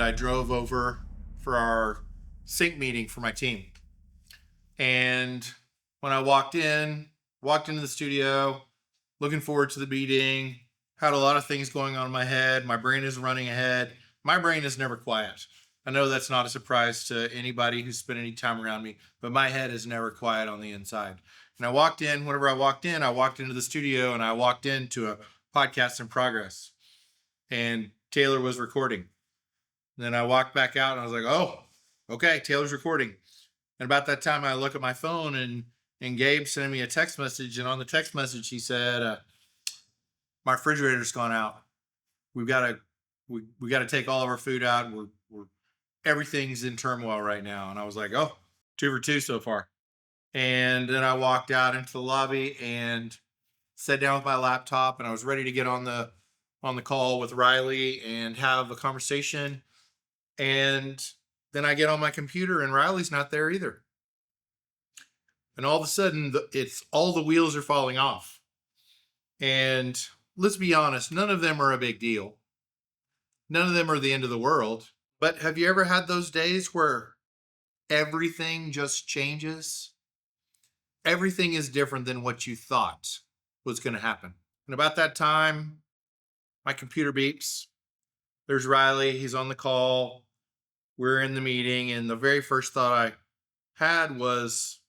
and I drove over for our sync meeting for my team. And when I walked into the studio, looking forward to the meeting, had a lot of things going on in my head. My brain is running ahead. My brain is never quiet. I know that's not a surprise to anybody who's spent any time around me, but my head is never quiet on the inside. And whenever I walked into the studio and I walked into a podcast in progress, and Taylor was recording. And then I walked back out and I was like, oh, okay, Taylor's recording. And about that time, I look at my phone and Gabe sent me a text message. And on the text message, he said, my refrigerator's gone out. We got to take all of our food out. Everything's in turmoil right now. And I was like, oh, 2 for 2 so far. And then I walked out into the lobby and sat down with my laptop, and I was ready to get on the call with Riley and have a conversation. And then I get on my computer and Riley's not there either. And all of a sudden, it's all the wheels are falling off. And let's be honest, none of them are a big deal. None of them are the end of the world. But have you ever had those days where everything just changes? Everything is different than what you thought was going to happen. And about that time, my computer beeps. There's Riley. He's on the call. We're in the meeting. And the very first thought I had was,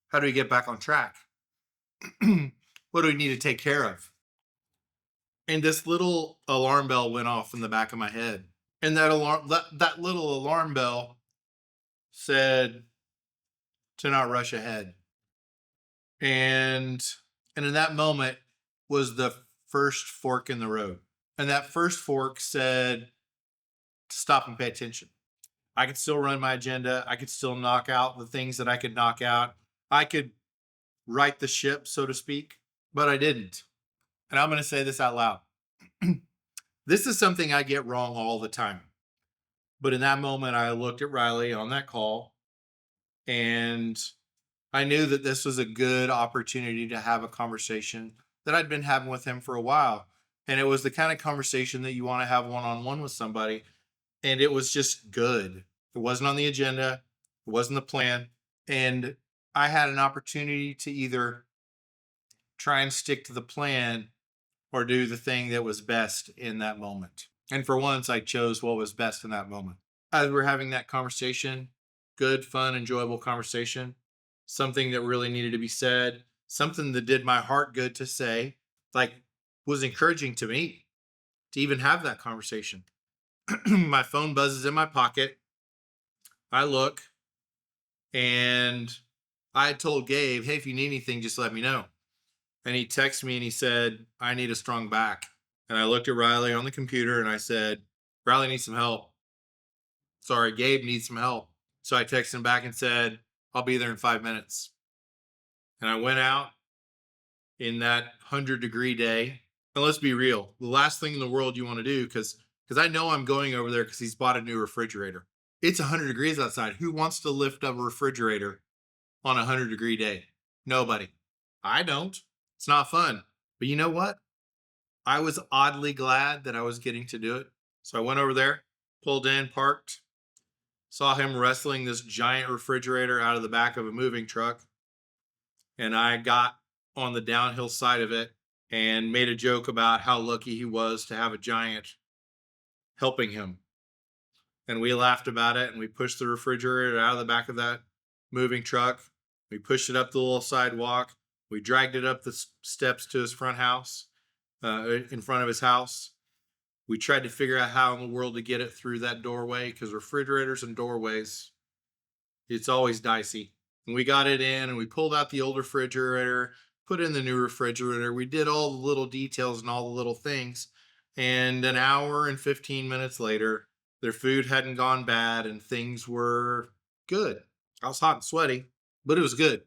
how do we get back on track? What do we need to take care of? And this little alarm bell went off in the back of my head. And that little alarm bell said to not rush ahead. And in that moment was the first fork in the road. And that first fork said to stop and pay attention. I could still run my agenda. I could still knock out the things that I could knock out. I could right the ship, so to speak, but I didn't. And I'm going to say this out loud. This is something I get wrong all the time. But in that moment, I looked at Riley on that call, and I knew that this was a good opportunity to have a conversation that I'd been having with him for a while. And it was the kind of conversation that you want to have one-on-one with somebody. And it was just good. It wasn't on the agenda. It wasn't the plan. And I had an opportunity to either try and stick to the plan or do the thing that was best in that moment. And for once, I chose what was best in that moment. As we're having that conversation, good, fun, enjoyable conversation, something that really needed to be said, something that did my heart good to say, like was encouraging to me to even have that conversation. My phone buzzes in my pocket. I look, and I had told Gabe, hey, if you need anything, just let me know. And he texted me and he said, I need a strong back. And I looked at Riley on the computer and I said, Riley needs some help. Sorry, Gabe needs some help. So I texted him back and said, I'll be there in 5 minutes. And I went out in that 100-degree day. And let's be real, the last thing in the world you want to do, because I know I'm going over there because he's bought a new refrigerator. It's 100 degrees outside. Who wants to lift up a refrigerator on a 100-degree day? Nobody. I don't. It's not fun. But you know what? I was oddly glad that I was getting to do it. So I went over there, pulled in, parked, saw him wrestling this giant refrigerator out of the back of a moving truck. And I got on the downhill side of it and made a joke about how lucky he was to have a giant helping him. And we laughed about it, and we pushed the refrigerator out of the back of that moving truck. We pushed it up the little sidewalk. We dragged it up the steps to his front house, in front of his house. We tried to figure out how in the world to get it through that doorway, because refrigerators and doorways, it's always dicey. And we got it in, and we pulled out the old refrigerator, put in the new refrigerator. We did all the little details and all the little things. And an hour and 15 minutes later, their food hadn't gone bad and things were good. I was hot and sweaty, but it was good.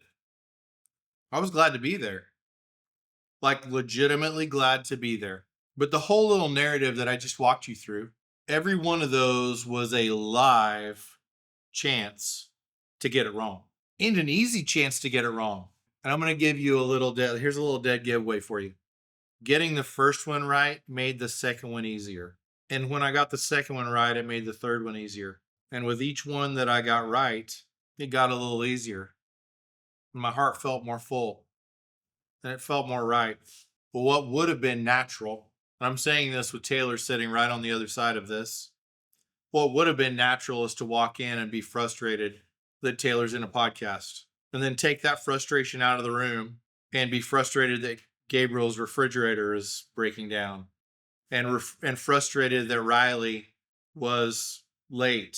I was glad to be there. Like legitimately glad to be there. But the whole little narrative that I just walked you through, every one of those was a live chance to get it wrong. And an easy chance to get it wrong. And I'm going to give you here's a little dead giveaway for you. Getting the first one right made the second one easier. And when I got the second one right, it made the third one easier. And with each one that I got right, it got a little easier. My heart felt more full and it felt more right. But what would have been natural, and I'm saying this with Taylor sitting right on the other side of this, what would have been natural is to walk in and be frustrated that Taylor's in a podcast and then take that frustration out of the room and be frustrated that Gabriel's refrigerator is breaking down and frustrated that Riley was late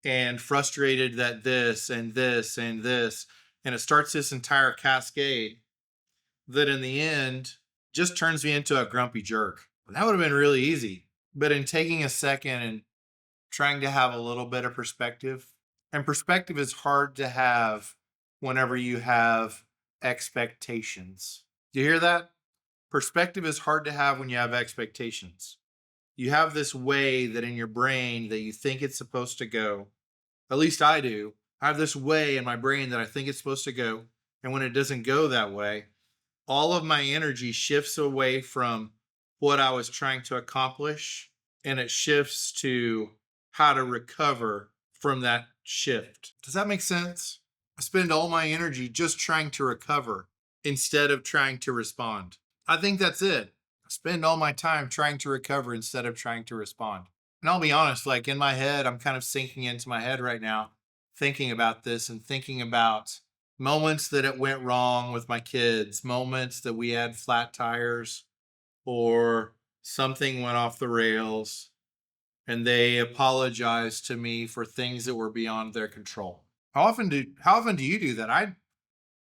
and frustrated that this and this and this. And it starts this entire cascade that in the end just turns me into a grumpy jerk. That would have been really easy. But in taking a second and trying to have a little bit of perspective, and perspective is hard to have whenever you have expectations. Do you hear that? Perspective is hard to have when you have expectations. You have this way that in your brain that you think it's supposed to go. At least I do. I have this way in my brain that I think it's supposed to go. And when it doesn't go that way, all of my energy shifts away from what I was trying to accomplish and it shifts to how to recover from that shift. Does that make sense? I spend all my energy just trying to recover instead of trying to respond. I think that's it. I spend all my time trying to recover instead of trying to respond. And I'll be honest, like in my head, I'm kind of sinking into my head right now, thinking about this and thinking about moments that it went wrong with my kids, moments that we had flat tires or something went off the rails and they apologized to me for things that were beyond their control. How often do you do that?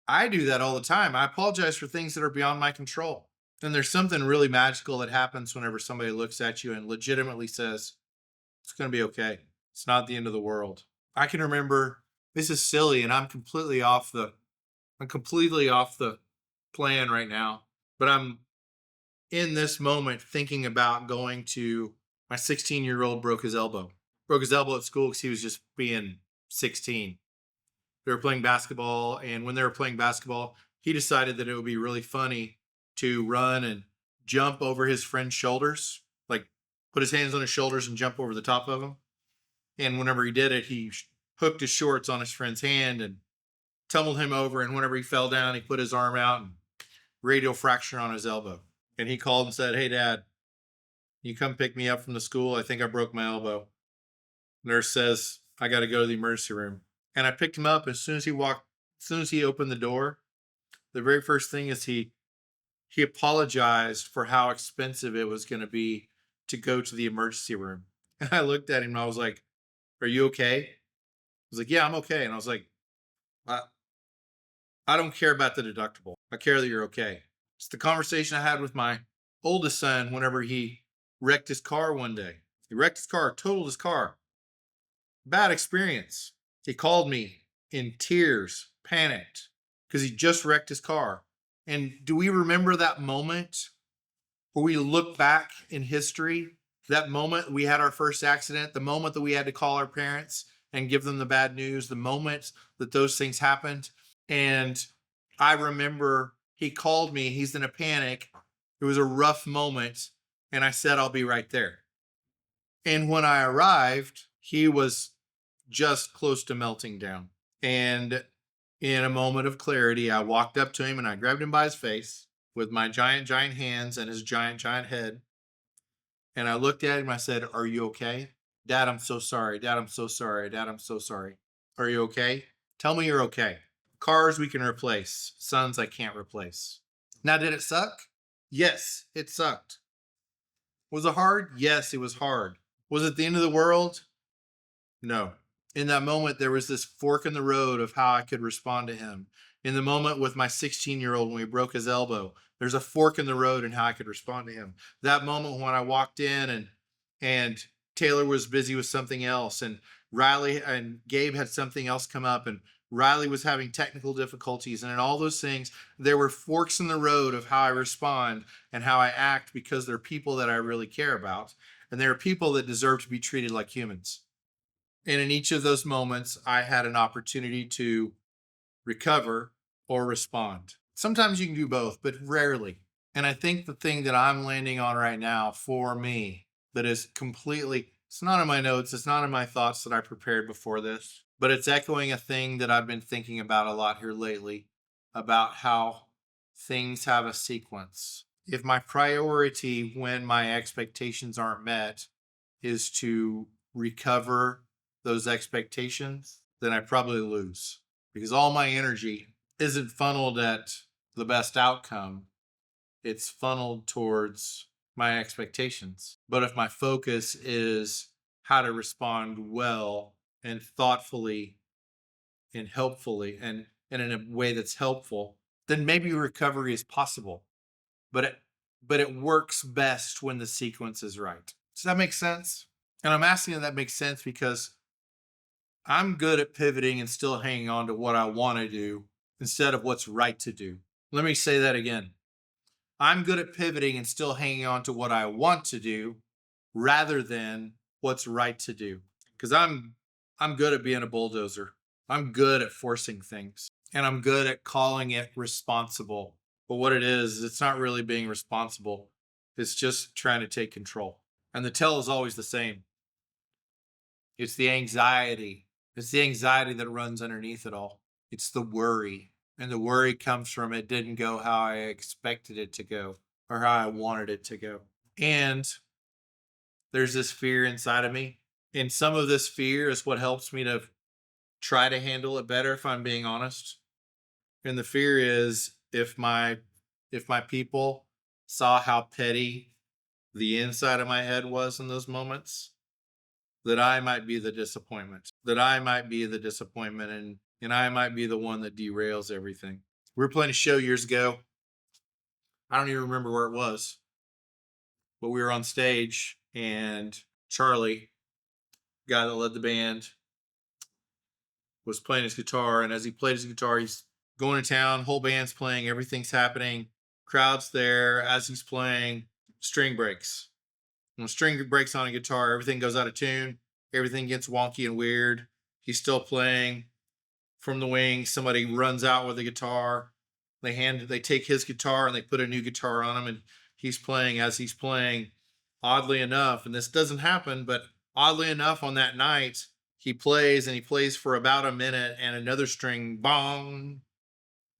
I do that all the time. I apologize for things that are beyond my control. And there's something really magical that happens whenever somebody looks at you and legitimately says, it's going to be okay. It's not the end of the world. I can remember, this is silly and I'm completely off the plan right now, but I'm in this moment thinking about going to my 16-year-old broke his elbow at school because he was just being 16. They were playing basketball, and when they were playing basketball, he decided that it would be really funny to run and jump over his friend's shoulders, like put his hands on his shoulders and jump over the top of him. And whenever he did it, he hooked his shorts on his friend's hand and tumbled him over. And whenever he fell down, he put his arm out and radial fracture on his elbow. And he called and said, "Hey, Dad, you come pick me up from the school. I think I broke my elbow." Nurse says, "I got to go to the emergency room." And I picked him up. As soon as he opened the door, the very first thing is he apologized for how expensive it was going to be to go to the emergency room. And I looked at him and I was like, "Are you okay?" He was like, "Yeah, I'm okay." And I was like, I, I don't care about the deductible. I care that you're okay. It's the conversation I had with my oldest son whenever he wrecked his car one day. He wrecked his car, totaled his car. Bad experience. He called me in tears, panicked, because he just wrecked his car. And do we remember that moment where we look back in history? That moment we had our first accident, the moment that we had to call our parents and give them the bad news, the moment that those things happened. And I remember he called me, he's in a panic. It was a rough moment. And I said, "I'll be right there." And when I arrived, he was just close to melting down. And in a moment of clarity, I walked up to him and I grabbed him by his face with my giant, giant hands and his giant, giant head. And I looked at him and I said, "Are you okay?" "Dad, I'm so sorry. Dad, I'm so sorry. Dad, I'm so sorry." "Are you okay? Tell me you're okay." Cars we can replace. Sons I can't replace. Now, did it suck? Yes, it sucked. Was it hard? Yes, it was hard. Was it the end of the world? No. In that moment, there was this fork in the road of how I could respond to him. In the moment with my 16-year-old when we broke his elbow, there's a fork in the road in how I could respond to him. That moment when I walked in and Taylor was busy with something else and Riley and Gabe had something else come up and Riley was having technical difficulties and in all those things, there were forks in the road of how I respond and how I act because they're people that I really care about. And there are people that deserve to be treated like humans. And in each of those moments, I had an opportunity to recover or respond. Sometimes you can do both, but rarely. And I think the thing that I'm landing on right now for me that is completely, it's not in my notes, it's not in my thoughts that I prepared before this, but it's echoing a thing that I've been thinking about a lot here lately about how things have a sequence. If my priority when my expectations aren't met is to recover those expectations, then I probably lose because all my energy isn't funneled at the best outcome. It's funneled towards my expectations. But if my focus is how to respond well and thoughtfully and helpfully and in a way that's helpful, then maybe recovery is possible. But it works best when the sequence is right. Does that make sense? And I'm asking if that makes sense because I'm good at pivoting and still hanging on to what I want to do instead of what's right to do. Let me say that again. I'm good at pivoting and still hanging on to what I want to do rather than what's right to do. Because I'm good at being a bulldozer. I'm good at forcing things. And I'm good at calling it responsible. But what it is, it's not really being responsible. It's just trying to take control. And the tell is always the same. It's the anxiety. It's the anxiety that runs underneath it all. It's the worry. And the worry comes from it didn't go how I expected it to go or how I wanted it to go. And there's this fear inside of me. And some of this fear is what helps me to try to handle it better, if I'm being honest. And the fear is if my people saw how petty the inside of my head was in those moments, that I might be the disappointment, and I might be the one that derails everything. We were playing a show years ago. I don't even remember where it was, but we were on stage and Charlie, guy that led the band, was playing his guitar. And as he played his guitar, he's going to town, whole band's playing, everything's happening, crowd's there. As he's playing, string breaks. When a string breaks on a guitar, everything goes out of tune, everything gets wonky and weird. He's still playing. From the wings, somebody runs out with a guitar. They take his guitar and they put a new guitar on him, and he's playing. As he's playing, oddly enough, and this doesn't happen, but oddly enough, on that night, he plays and he plays for about a minute, and another string, bong,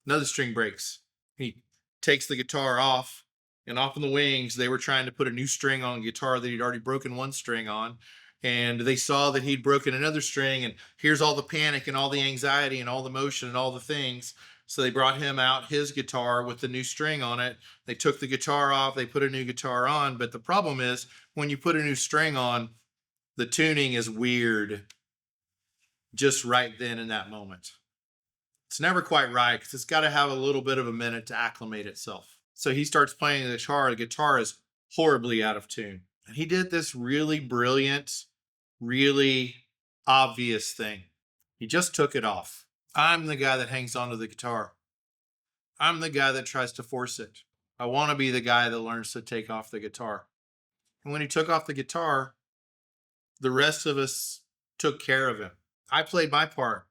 another string breaks. He takes the guitar off, and off in the wings, they were trying to put a new string on a guitar that he'd already broken one string on. And they saw that he'd broken another string, and here's all the panic and all the anxiety and all the motion and all the things. So they brought him out his guitar with the new string on it. They took the guitar off, they put a new guitar on. But the problem is, when you put a new string on, the tuning is weird just right then in that moment. It's never quite right because it's got to have a little bit of a minute to acclimate itself. So he starts playing the guitar is horribly out of tune. And he did this really brilliant, really obvious thing. He just took it off. I'm the guy that hangs onto the guitar. I'm the guy that tries to force it. I want to be the guy that learns to take off the guitar. And when he took off the guitar, the rest of us took care of him. I played my part.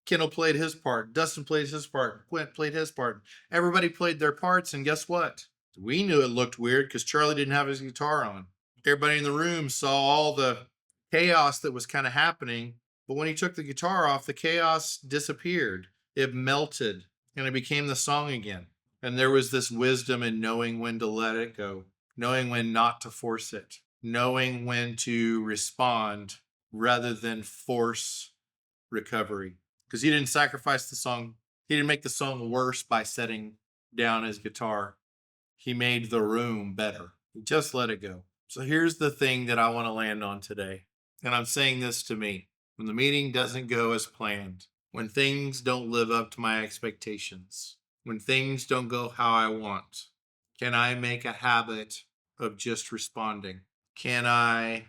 Kendall played his part. Dustin played his part. Quint played his part. Everybody played their parts, and guess what? We knew it looked weird because Charlie didn't have his guitar on. Everybody in the room saw all the chaos that was kind of happening, but when he took the guitar off, the chaos disappeared. It melted, and it became the song again. And there was this wisdom in knowing when to let it go, knowing when not to force it, knowing when to respond rather than force recovery. Because he didn't sacrifice the song. He didn't make the song worse by setting down his guitar. He made the room better. He just let it go. So here's the thing that I want to land on today. And I'm saying this to me. When the meeting doesn't go as planned, when things don't live up to my expectations, when things don't go how I want, can I make a habit of just responding? Can I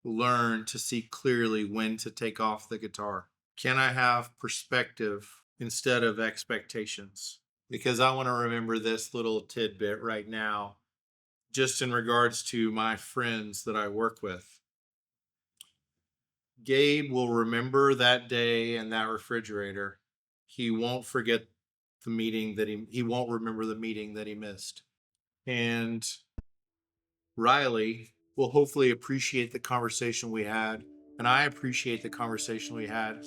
learn to see clearly when to take off the guitar? Can I have perspective instead of expectations? Because I want to remember this little tidbit right now, just in regards to my friends that I work with. Gabe will remember that day and that refrigerator. He won't forget the meeting that he won't remember the meeting that he missed. And Riley will hopefully appreciate the conversation we had. And I appreciate the conversation we had.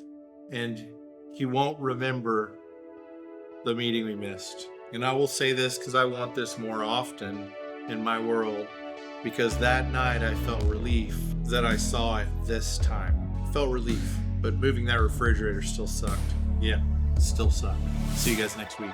And he won't remember the meeting we missed. And I will say this because I want this more often in my world, because that night I felt relief that I saw it this time. Felt relief, but moving that refrigerator still sucked. Yeah, still sucked. See you guys next week.